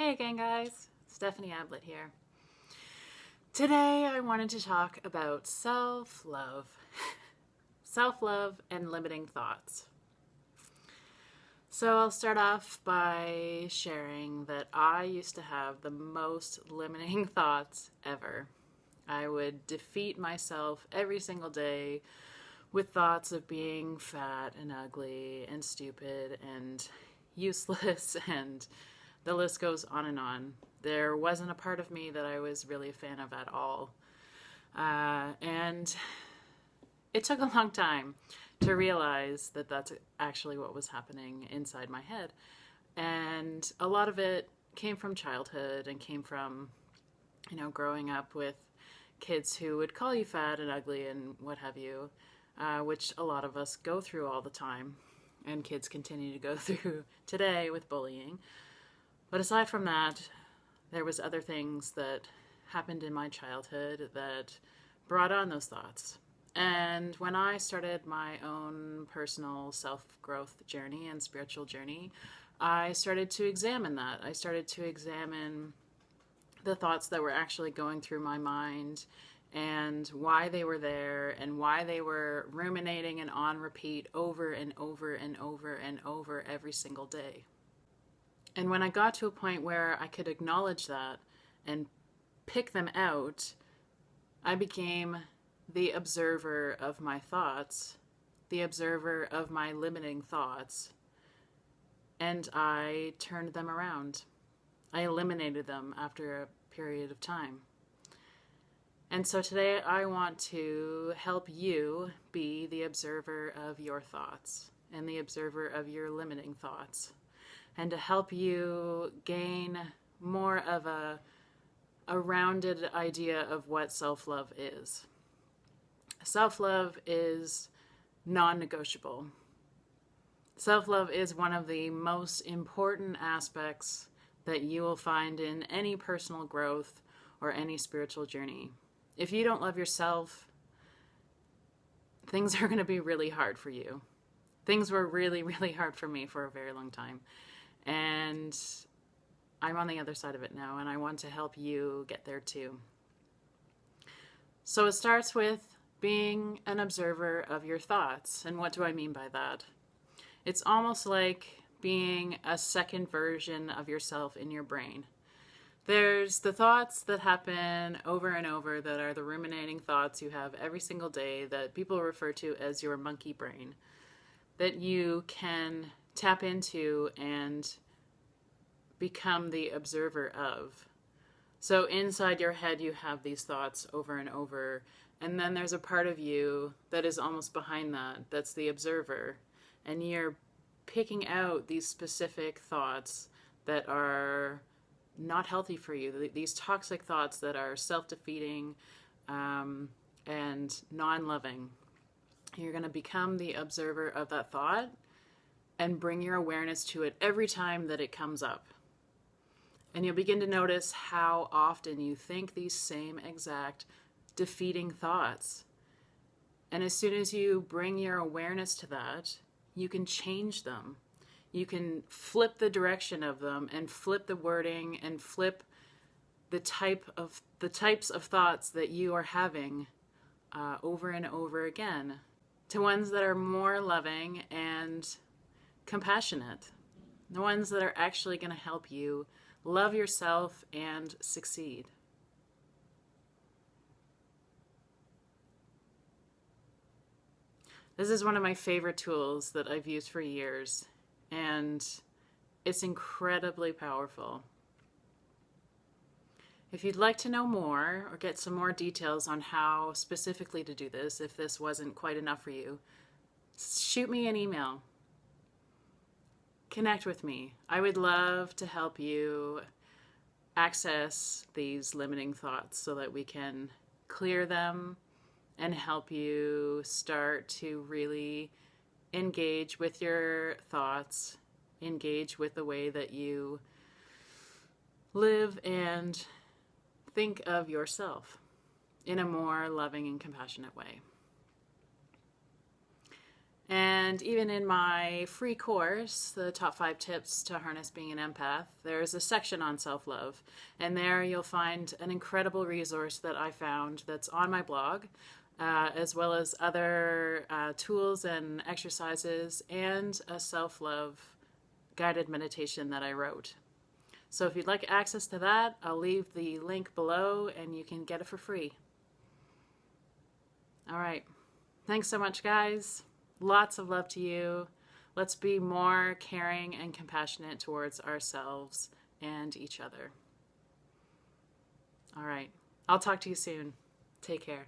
Hey again, guys. Stephanie Ablett here. Today I wanted to talk about self-love. Self-love and limiting thoughts. So I'll start off by sharing that I used to have the most limiting thoughts ever. I would defeat myself every single day with thoughts of being fat and ugly and stupid and useless, and the list goes on and on. There wasn't a part of me that I was really a fan of at all. And it took a long time to realize that that's actually what was happening inside my head. And a lot of it came from childhood and came from, growing up with kids who would call you fat and ugly and what have you, which a lot of us go through all the time. And kids continue to go through today with bullying. But aside from that, there was other things that happened in my childhood that brought on those thoughts. And when I started my own personal self-growth journey and spiritual journey, I started to examine that. I started to examine the thoughts that were actually going through my mind and why they were there and why they were ruminating and on repeat over and over and over and over every single day. And when I got to a point where I could acknowledge that and pick them out, I became the observer of my thoughts, the observer of my limiting thoughts, and I turned them around. I eliminated them after a period of time. And so today I want to help you be the observer of your thoughts and the observer of your limiting thoughts, and to help you gain more of a rounded idea of what self-love is. Self-love is non-negotiable. Self-love is one of the most important aspects that you will find in any personal growth or any spiritual journey. If you don't love yourself, things are going to be really hard for you. Things were really, really hard for me for a very long time. And I'm on the other side of it now, and I want to help you get there too. So it starts with being an observer of your thoughts. And what do I mean by that? It's almost like being a second version of yourself in your brain. There's the thoughts that happen over and over that are the ruminating thoughts you have every single day that people refer to as your monkey brain, that you can tap into and become the observer of. So inside your head you have these thoughts over and over, and then there's a part of you that is almost behind that, that's the observer, and you're picking out these specific thoughts that are not healthy for you, these toxic thoughts that are self-defeating and non-loving. You're going to become the observer of that thought and bring your awareness to it every time that it comes up. And you'll begin to notice how often you think these same exact defeating thoughts. And as soon as you bring your awareness to that, you can change them. You can flip the direction of them and flip the wording and flip the types of thoughts that you are having over and over again to ones that are more loving and compassionate, the ones that are actually going to help you love yourself and succeed. This is one of my favorite tools that I've used for years, and it's incredibly powerful. If you'd like to know more or get some more details on how specifically to do this, if this wasn't quite enough for you, shoot me an email. Connect with me. I would love to help you access these limiting thoughts so that we can clear them and help you start to really engage with your thoughts, engage with the way that you live and think of yourself in a more loving and compassionate way. And And even in my free course, the top 5 tips to harness being an empath, there's a section on self-love. And there you'll find an incredible resource that I found that's on my blog, as well as other tools and exercises, and a self-love guided meditation that I wrote. So if you'd like access to that, I'll leave the link below and you can get it for free. All right. Thanks so much, guys. Lots of love to you. Let's be more caring and compassionate towards ourselves and each other. All right. I'll talk to you soon. Take care.